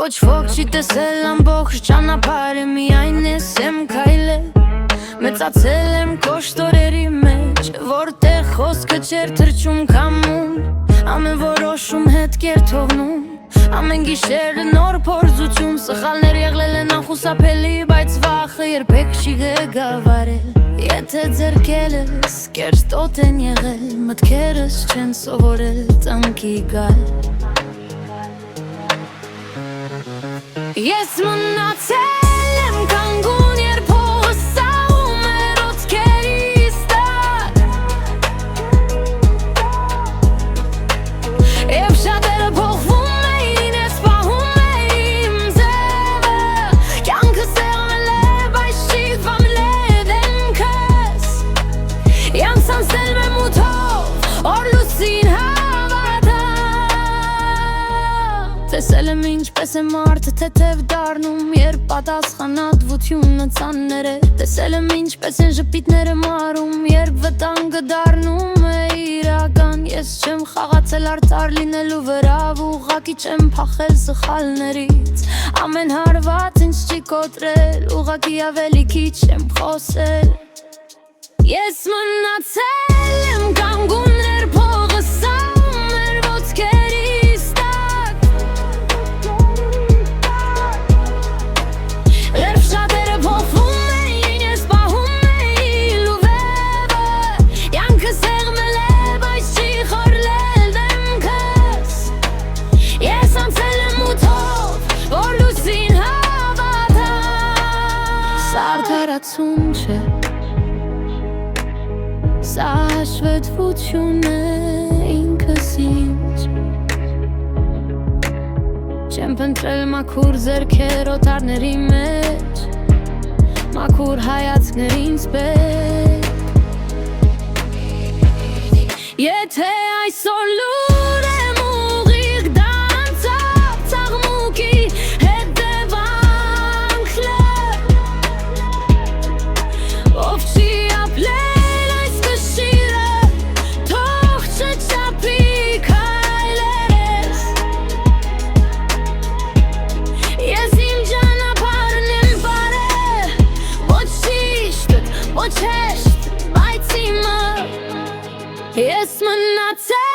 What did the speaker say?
Ոչ ոք չի տեսել ամբողջ ճանապարհը, միայն ես եմ քայլել։ Մեծացել եմ կոշտորերի մեջ, որտեղ խոսքը չէր թռչում քամուն։ Ամեն որոշում հետքեր թողնում, ամեն գիշերը նոր փորձություն։ Սխալներ եղել են անխուսափելի, բայց վախը երբեք չի ղեկավարել։ Եթե ձեռքերս կերստոտ են եղել, մտքերս չեն սովորել ծանքի գալ։ Ես մնացել եմ կանգուն, երբ հողը սահում էր ոտքերիս տակ, և շատերը փոխվում էին, ես պահում էի իմ ձևը։ Կյանքը սեղմել է, բայց չի վամլել դեմքս, յանց անցնել մեմութով, օր լուսին հավատա։ Տեսել եմ ինչպես է մարդը թեթև դառնում, երբ պատասխանատվությունը ծանր է։ Տեսել եմ ինչպես են ժպիտները մարում, երբ վտանգը դառնում է իրական։ Ես չեմ խաղացել արդար լինելու վրա, ուղղակի չեմ փախել սխալներից։ Ամեն հարված ինձ չի կոտրել, ուղղակի ավելի քիչ եմ խոսել։ Ես մնացել եմ կանգուն, երբ հողը սահում էր ոտքերիս տակ, երբ շատերը փոխվում էին, ես պահում էի լուվերը։ Յանքը սեղմել է, բայց չի խորլել դեմքս, ես անցել եմ մութով, որ լուսին հավատա։ Սա արդարացում չէ, սա հաշվետվություն է ինքս ինձ։ Չեմ փնտրել մաքուր ձեռքեր օտարների մեջ, մաքուր հայացքներինց պես։ Եթե այսօր լուր եմ ուղիղ դարձավ ծաղմուկի հետևանքն է, ով չի ապրել այս կշիռը, թող չչափի քայլերս։ Ես իմ ճանապարհն եմ վարել, ոչ ճիշտ, ոչ հեշտ, բայց իմը։ Ես մնացել